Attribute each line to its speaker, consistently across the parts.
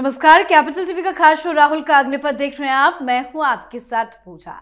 Speaker 1: नमस्कार, capital TV का खास शो राहुल का अग्निपथ देख रहे हैं आप। मैं हूं आपके साथ पूजा।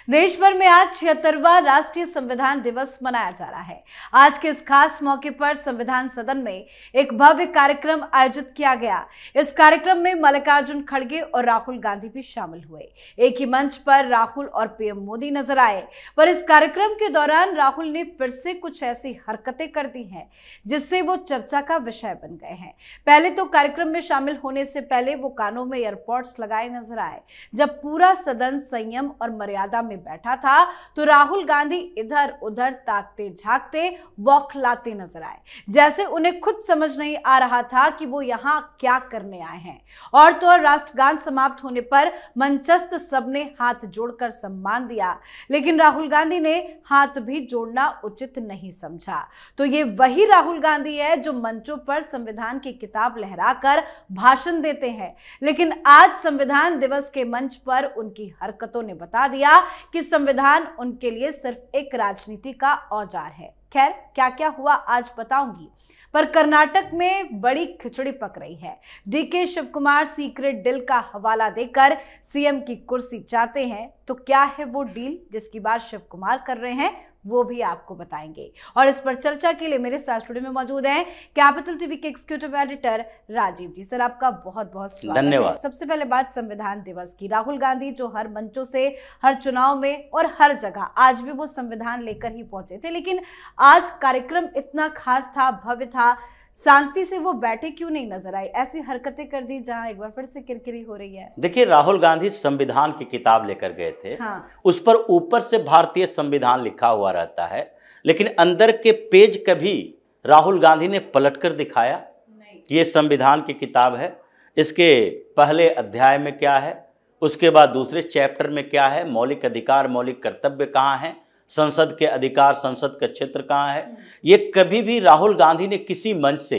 Speaker 1: देश भर में आज 76वां राष्ट्रीय संविधान दिवस मनाया जा रहा है। आज के इस खास मौके पर संविधान सदन में एक भव्य कार्यक्रम आयोजित किया गया। इस कार्यक्रम में मल्लिकार्जुन खड़गे और राहुल गांधी भी शामिल हुए। एक ही मंच पर राहुल और पीएम मोदी नजर आए, पर इस कार्यक्रम के दौरान राहुल ने फिर से कुछ ऐसी हरकतें कर दी हैं जिससे वो चर्चा का विषय बन गए हैं। पहले तो कार्यक्रम में शामिल होने से पहले वो कानों में ईयरपॉड्स लगाए नजर आए। जब पूरा सदन संयम और मर्यादा में बैठा था तो राहुल गांधी इधर उधर ताकते झांकते बौखलाते नजर आए, जैसे उन्हें खुद समझ नहीं आ रहा था कि वो यहाँ क्या करने आए हैं। और तो और राष्ट्रगान समाप्त होने पर मंचस्थ सबने हाथ जोड़कर सम्मान दिया, लेकिन राहुल गांधी ने हाथ भी जोड़ना उचित नहीं समझा। तो ये वही राहुल गांधी है जो मंचों पर संविधान की किताब लहराकर भाषण देते हैं, लेकिन आज संविधान दिवस के मंच पर उनकी हरकतों ने बता दिया कि संविधान उनके लिए सिर्फ एक राजनीति का औजार है। खैर, क्या क्या हुआ आज बताऊंगी, पर कर्नाटक में बड़ी खिचड़ी पक रही है। डीके शिवकुमार सीक्रेट डील का हवाला देकर सीएम की कुर्सी चाहते हैं, तो क्या है वो डील जिसकी बात शिवकुमार कर रहे हैं, वो भी आपको बताएंगे। और इस पर चर्चा के लिए मेरे साथ स्टूडियो में मौजूद हैं कैपिटल टीवी के एग्जीक्यूटिव एडिटर राजीव जी। सर, आपका बहुत बहुत स्वागत है। सबसे पहले बात संविधान दिवस की। राहुल गांधी जो हर मंचों से, हर चुनाव में और हर जगह, आज भी वो संविधान लेकर ही पहुंचे थे, लेकिन आज कार्यक्रम इतना खास था, भव्य था, शांति से वो बैठे क्यों नहीं नजर आए? ऐसी हरकतें कर दी जहां एक बार फिर से किरकिरी हो रही है।
Speaker 2: देखिए, राहुल गांधी संविधान की किताब लेकर गए थे।
Speaker 1: हाँ।
Speaker 2: उस पर ऊपर से भारतीय संविधान लिखा हुआ रहता है, लेकिन अंदर के पेज कभी राहुल गांधी ने पलटकर दिखाया नहीं। ये संविधान की किताब है, इसके पहले अध्याय में क्या है, उसके बाद दूसरे चैप्टर में क्या है, मौलिक अधिकार मौलिक कर्तव्य कहाँ है, संसद के अधिकार संसद का क्षेत्र कहाँ है, ये कभी भी राहुल गांधी ने किसी मंच से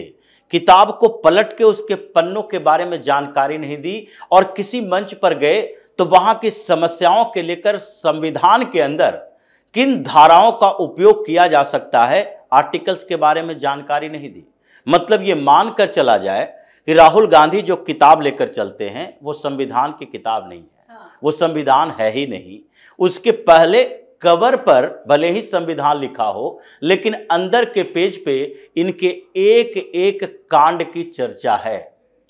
Speaker 2: किताब को पलट के उसके पन्नों के बारे में जानकारी नहीं दी। और किसी मंच पर गए तो वहां की समस्याओं के लेकर संविधान के अंदर किन धाराओं का उपयोग किया जा सकता है, आर्टिकल्स के बारे में जानकारी नहीं दी। मतलब ये मानकर चला जाए कि राहुल गांधी जो किताब लेकर चलते हैं वो संविधान की किताब नहीं है। वो संविधान है ही नहीं। उसके पहले कवर पर भले ही संविधान लिखा हो, लेकिन अंदर के पेज पे इनके एक एक कांड की चर्चा है।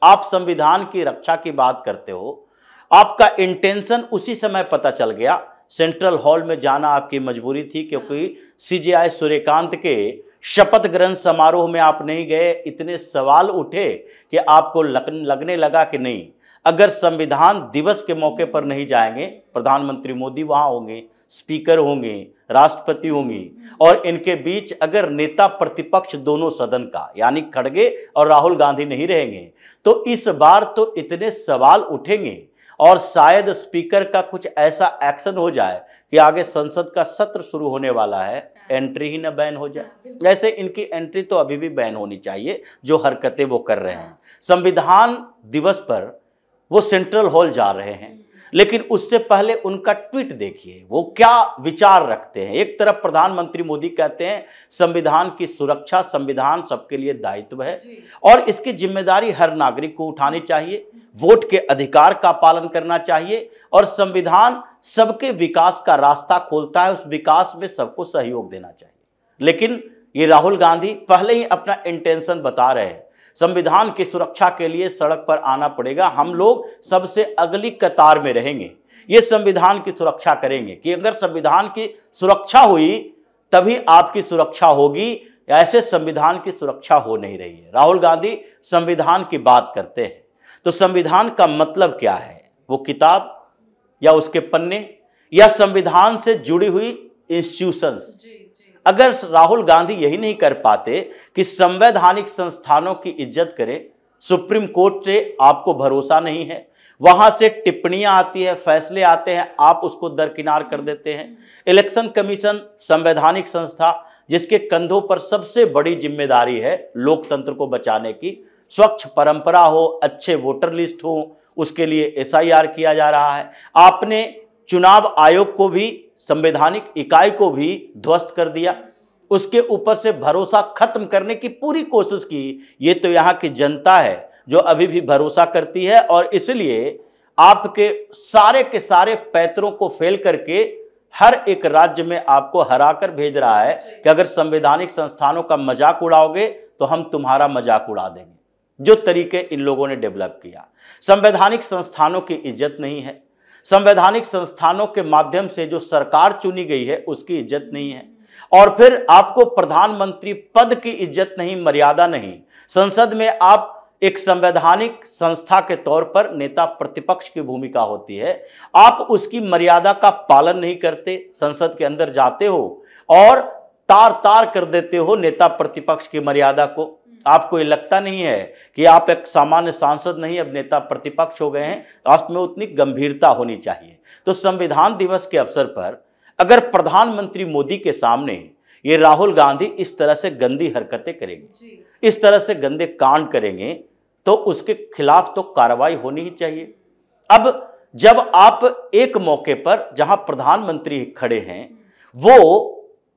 Speaker 2: आप संविधान की रक्षा की बात करते हो, आपका इंटेंशन उसी समय पता चल गया। सेंट्रल हॉल में जाना आपकी मजबूरी थी, क्योंकि सीजेआई सूर्यकांत के शपथ ग्रहण समारोह में आप नहीं गए। इतने सवाल उठे कि आपको लगने लगा कि नहीं, अगर संविधान दिवस के मौके पर नहीं जाएंगे, प्रधानमंत्री मोदी वहां होंगे, स्पीकर होंगे, राष्ट्रपति होंगी, और इनके बीच अगर नेता प्रतिपक्ष दोनों सदन का यानी खड़गे और राहुल गांधी नहीं रहेंगे, तो इस बार तो इतने सवाल उठेंगे और शायद स्पीकर का कुछ ऐसा एक्शन हो जाए कि आगे संसद का सत्र शुरू होने वाला है, एंट्री ही न बैन हो जाए। ऐसे इनकी एंट्री तो अभी भी बैन होनी चाहिए, जो हरकतें वो कर रहे हैं। संविधान दिवस पर वो सेंट्रल हॉल जा रहे हैं, लेकिन उससे पहले उनका ट्वीट देखिए, वो क्या विचार रखते हैं। एक तरफ प्रधानमंत्री मोदी कहते हैं संविधान की सुरक्षा, संविधान सबके लिए दायित्व है और इसकी जिम्मेदारी हर नागरिक को उठानी चाहिए, वोट के अधिकार का पालन करना चाहिए, और संविधान सबके विकास का रास्ता खोलता है, उस विकास में सबको सहयोग देना चाहिए। लेकिन ये राहुल गांधी पहले ही अपना इंटेंशन बता रहे हैं, संविधान की सुरक्षा के लिए सड़क पर आना पड़ेगा, हम लोग सबसे अगली कतार में रहेंगे, ये संविधान की सुरक्षा करेंगे। कि अगर संविधान की सुरक्षा हुई तभी आपकी सुरक्षा होगी, ऐसे संविधान की सुरक्षा हो नहीं रही है। राहुल गांधी संविधान की बात करते हैं तो संविधान का मतलब क्या है? वो किताब या उसके पन्ने या संविधान से जुड़ी हुई इंस्टीट्यूशंस? अगर राहुल गांधी यही नहीं कर पाते कि संवैधानिक संस्थानों की इज्जत करें, सुप्रीम कोर्ट से आपको भरोसा नहीं है, वहां से टिप्पणियां आती है, फैसले आते हैं, आप उसको दरकिनार कर देते हैं। इलेक्शन कमीशन संवैधानिक संस्था जिसके कंधों पर सबसे बड़ी जिम्मेदारी है लोकतंत्र को बचाने की, स्वच्छ परंपरा हो, अच्छे वोटर लिस्ट हो, उसके लिए एसआईआर किया जा रहा है। आपने चुनाव आयोग को भी, संवैधानिक इकाई को भी ध्वस्त कर दिया, उसके ऊपर से भरोसा खत्म करने की पूरी कोशिश की। ये तो यहाँ की जनता है जो अभी भी भरोसा करती है और इसलिए आपके सारे के सारे पैतरों को फेल करके हर एक राज्य में आपको हराकर भेज रहा है कि अगर संवैधानिक संस्थानों का मजाक उड़ाओगे तो हम तुम्हारा मजाक उड़ा देंगे। जो तरीके इन लोगों ने डेवलप किया, संवैधानिक संस्थानों की इज्जत नहीं है, संवैधानिक संस्थानों के माध्यम से जो सरकार चुनी गई है उसकी इज्जत नहीं है, और फिर आपको प्रधानमंत्री पद की इज्जत नहीं, मर्यादा नहीं। संसद में आप एक संवैधानिक संस्था के तौर पर नेता प्रतिपक्ष की भूमिका होती है, आप उसकी मर्यादा का पालन नहीं करते, संसद के अंदर जाते हो और तार तार कर देते हो नेता प्रतिपक्ष की मर्यादा को। आपको ये लगता नहीं है कि आप एक सामान्य सांसद नहीं, अब नेता प्रतिपक्ष हो गए हैं, आप में उतनी गंभीरता होनी चाहिए। तो संविधान दिवस के अवसर पर अगर प्रधानमंत्री मोदी के सामने ये राहुल गांधी इस तरह से गंदी हरकतें करेंगे, इस तरह से गंदे कांड करेंगे, तो उसके खिलाफ तो कार्रवाई होनी ही चाहिए। अब जब आप एक मौके पर जहां प्रधानमंत्री खड़े हैं वो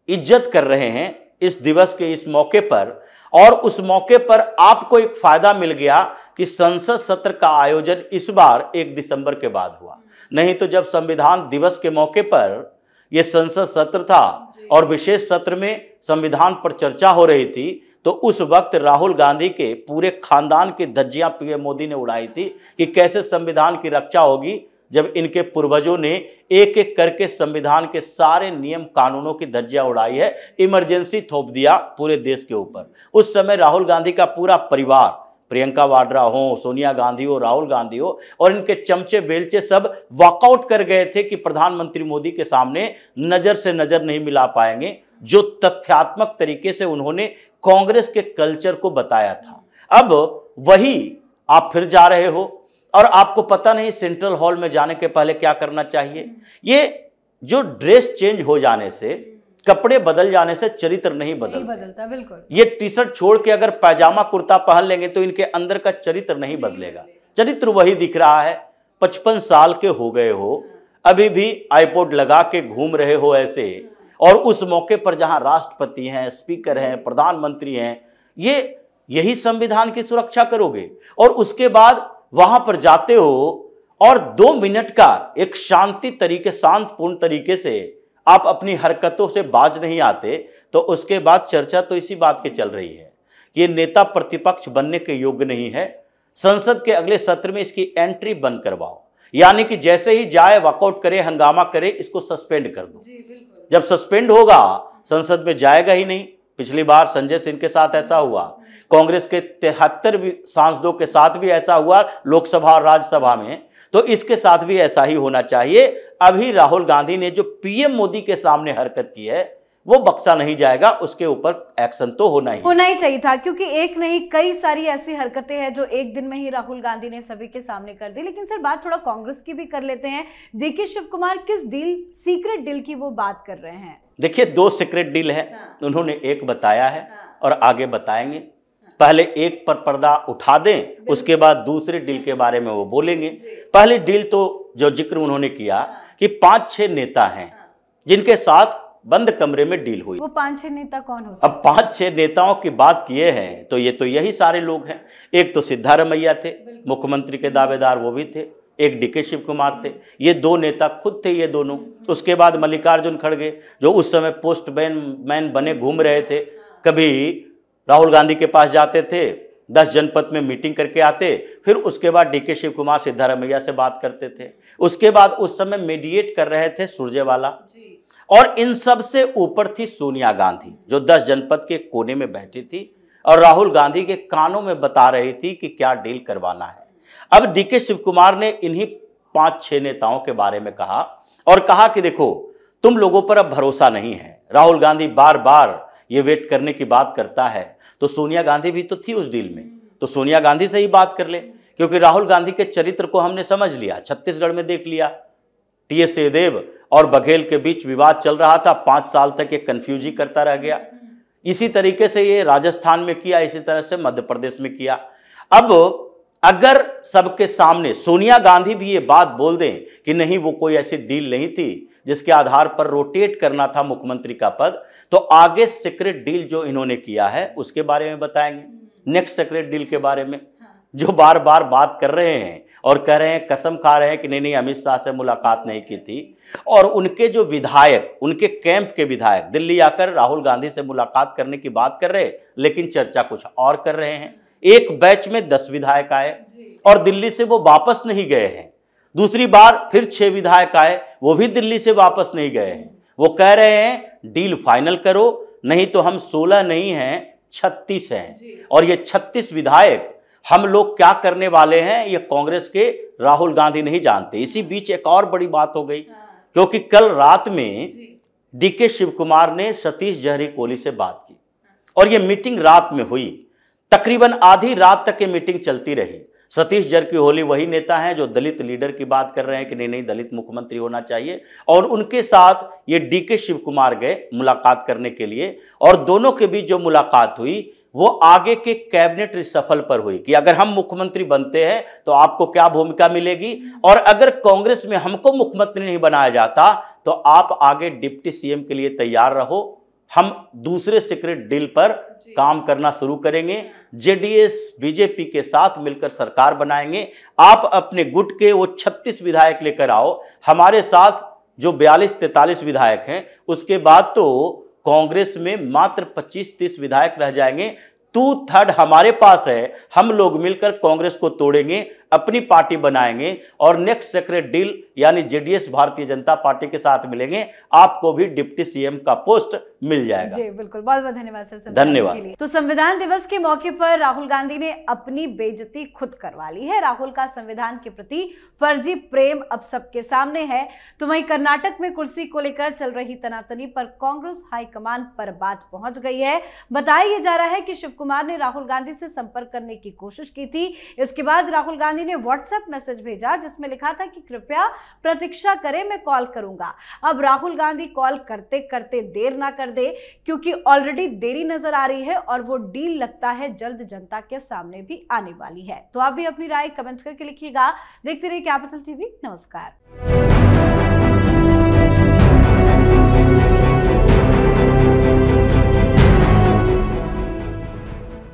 Speaker 2: इज्जत कर रहे हैं इस दिवस के इस मौके पर, और उस मौके पर आपको एक फायदा मिल गया कि संसद सत्र का आयोजन इस बार 1 दिसंबर के बाद हुआ, नहीं तो जब संविधान दिवस के मौके पर यह संसद सत्र था और विशेष सत्र में संविधान पर चर्चा हो रही थी, तो उस वक्त राहुल गांधी के पूरे खानदान की धज्जियां पीएम मोदी ने उड़ाई थी कि कैसे संविधान की रक्षा होगी जब इनके पूर्वजों ने एक एक करके संविधान के सारे नियम कानूनों की धज्जियां उड़ाई है, इमरजेंसी थोप दिया पूरे देश के ऊपर। उस समय राहुल गांधी का पूरा परिवार, प्रियंका वाड्रा हो, सोनिया गांधी हो, राहुल गांधी हो और इनके चमचे बेलचे सब वॉकआउट कर गए थे कि प्रधानमंत्री मोदी के सामने नजर से नजर नहीं मिला पाएंगे। जो तथ्यात्मक तरीके से उन्होंने कांग्रेस के कल्चर को बताया था, अब वही आप फिर जा रहे हो और आपको पता नहीं सेंट्रल हॉल में जाने के पहले क्या करना चाहिए। ये जो ड्रेस चेंज हो जाने से, कपड़े बदल जाने से चरित्र नहीं बदलता।
Speaker 1: बिल्कुल।
Speaker 2: ये टी शर्ट छोड़ के अगर पैजामा कुर्ता पहन लेंगे तो इनके अंदर का चरित्र नहीं बदलेगा, चरित्र वही दिख रहा है। 55 साल के हो गए हो, अभी भी आईपॉड लगा के घूम रहे हो ऐसे, और उस मौके पर जहां राष्ट्रपति हैं, स्पीकर हैं, प्रधानमंत्री हैं, यही संविधान की सुरक्षा करोगे। और उसके बाद वहां पर जाते हो और 2 मिनट का एक शांतिपूर्ण तरीके से आप अपनी हरकतों से बाज नहीं आते, तो उसके बाद चर्चा तो इसी बात की चल रही है कि ये नेता प्रतिपक्ष बनने के योग्य नहीं है। संसद के अगले सत्र में इसकी एंट्री बंद करवाओ, यानी कि जैसे ही जाए वॉकआउट करे, हंगामा करे, इसको सस्पेंड कर दो। जब सस्पेंड होगा संसद में जाएगा ही नहीं। पिछली बार संजय सिंह के साथ ऐसा हुआ, कांग्रेस के 73 सांसदों के साथ भी ऐसा हुआ लोकसभा और राज्यसभा में, तो इसके साथ भी ऐसा ही होना चाहिए। अभी राहुल गांधी ने जो पीएम मोदी के सामने हरकत की है वो बख्शा नहीं जाएगा, उसके ऊपर एक्शन तो होना ही
Speaker 1: चाहिए था, क्योंकि एक नहीं कई सारी ऐसी हरकतें हैं जो एक दिन में ही राहुल गांधी ने सभी के सामने कर दी। लेकिन सर बात थोड़ा कांग्रेस की भी कर लेते हैं। डीके शिव कुमार किस सीक्रेट डील की वो बात कर रहे हैं?
Speaker 2: देखिए 2 सीक्रेट डील है, उन्होंने एक बताया है और आगे बताएंगे। पहले एक पर पर्दा उठा दें, उसके बाद दूसरे डील के बारे में वो बोलेंगे। पहली डील तो जो जिक्र उन्होंने किया कि 5-6 नेता हैं जिनके साथ बंद कमरे में डील हुई।
Speaker 1: वो 5-6 नेता कौन हो सकते?
Speaker 2: अब 5-6 नेताओं की बात किए हैं तो यही सारे लोग हैं। एक तो सिद्धारमैया थे, मुख्यमंत्री के दावेदार, वो भी थे। एक डीके शिव कुमार थे, ये 2 नेता खुद थे ये दोनों। उसके बाद मल्लिकार्जुन खड़गे जो उस समय पोस्टमैन बने घूम रहे थे, कभी राहुल गांधी के पास जाते थे, 10 जनपद में मीटिंग करके आते, फिर उसके बाद डीके शिव कुमार सिद्धारमैया से बात करते थे। उसके बाद उस समय मीडिएट कर रहे थे सुरजेवाला, और इन सब से ऊपर थी सोनिया गांधी जो 10 जनपद के कोने में बैठी थी और राहुल गांधी के कानों में बता रही थी कि क्या डील करवाना है। अब डीके शिव कुमार ने इन्हीं 5-6 नेताओं के बारे में कहा और कहा कि देखो तुम लोगों पर अब भरोसा नहीं है, राहुल गांधी बार बार ये वेट करने की बात करता है, तो सोनिया गांधी भी तो थी उस डील में, तो सोनिया गांधी से ही बात कर ले, क्योंकि राहुल गांधी के चरित्र को हमने समझ लिया, छत्तीसगढ़ में देख लिया, टीएस सिंहदेव और बघेल के बीच विवाद चल रहा था, 5 साल तक ये कंफ्यूज ही करता रह गया। इसी तरीके से ये राजस्थान में किया, इसी तरह से मध्य प्रदेश में किया। अब अगर सबके सामने सोनिया गांधी भी ये बात बोल दें कि नहीं वो कोई ऐसी डील नहीं थी जिसके आधार पर रोटेट करना था मुख्यमंत्री का पद, तो आगे सीक्रेट डील जो इन्होंने किया है उसके बारे में बताएंगे। नेक्स्ट सीक्रेट डील के बारे में जो बार बार बात कर रहे हैं और कह रहे हैं, कसम खा रहे हैं कि नहीं अमित शाह से मुलाकात नहीं की थी, और उनके जो विधायक, उनके कैंप के विधायक दिल्ली आकर राहुल गांधी से मुलाकात करने की बात कर रहे, लेकिन चर्चा कुछ और कर रहे हैं। एक बैच में 10 विधायक आए और दिल्ली से वो वापस नहीं गए हैं। दूसरी बार फिर 6 विधायक आए, वो भी दिल्ली से वापस नहीं गए हैं। वो कह रहे हैं डील फाइनल करो, नहीं तो हम 16 नहीं हैं 36 हैं, और ये 36 विधायक हम लोग क्या करने वाले हैं ये कांग्रेस के राहुल गांधी नहीं जानते। इसी बीच एक और बड़ी बात हो गई, क्योंकि कल रात में डीके शिव कुमार ने सतीश जहरी कोली से बात की और ये मीटिंग रात में हुई। तकरीबन आधी रात तक ये मीटिंग चलती रही। सतीश जरकीहोली वही नेता हैं जो दलित लीडर की बात कर रहे हैं कि नहीं दलित मुख्यमंत्री होना चाहिए, और उनके साथ ये डीके शिव कुमार गए मुलाकात करने के लिए, और दोनों के बीच जो मुलाकात हुई वो आगे के कैबिनेट रिशफल पर हुई कि अगर हम मुख्यमंत्री बनते हैं तो आपको क्या भूमिका मिलेगी, और अगर कांग्रेस में हमको मुख्यमंत्री नहीं बनाया जाता तो आप आगे डिप्टी सीएम के लिए तैयार रहो, हम दूसरे सीक्रेट डील पर काम करना शुरू करेंगे, जेडीएस बीजेपी के साथ मिलकर सरकार बनाएंगे, आप अपने गुट के वो 36 विधायक लेकर आओ, हमारे साथ जो 42-43 विधायक हैं, उसके बाद तो कांग्रेस में मात्र 25-30 विधायक रह जाएंगे। 2/3 हमारे पास है, हम लोग मिलकर कांग्रेस को तोड़ेंगे, अपनी पार्टी बनाएंगे और नेक्स्ट सीक्रेट डील यानी जेडीएस भारतीय जनता पार्टी के साथ मिलेंगे, आपको भी डिप्टी सीएम का पोस्ट मिल जाएगा।
Speaker 1: जी बिल्कुल, बहुत बहुत धन्यवाद सर।
Speaker 2: धन्यवाद।
Speaker 1: तो संविधान दिवस के मौके पर राहुल गांधी ने अपनी बेइज्जती खुद करवा ली है। राहुल का संविधान के प्रति फर्जी प्रेम अब सबके सामने है। तो वहीं कर्नाटक में कुर्सी को लेकर चल रही तनातनी पर कांग्रेस हाईकमान पर बात पहुंच गई है। बताया जा रहा है कि शिव कुमार ने राहुल गांधी से संपर्क करने की कोशिश की थी। इसके बाद राहुल गांधी ने व्हाट्सएप मैसेज भेजा जिसमें लिखा था कि कृपया प्रतीक्षा करें, मैं कॉल करूंगा। अब राहुल गांधी कॉल करते करते देर ना कर दे, क्योंकि ऑलरेडी देरी नजर आ रही है और वो डील लगता है जल्द जनता के सामने भी आने वाली है। तो आप भी अपनी राय कमेंट करके लिखिएगा। देखते रहिए कैपिटल टीवी। नमस्कार।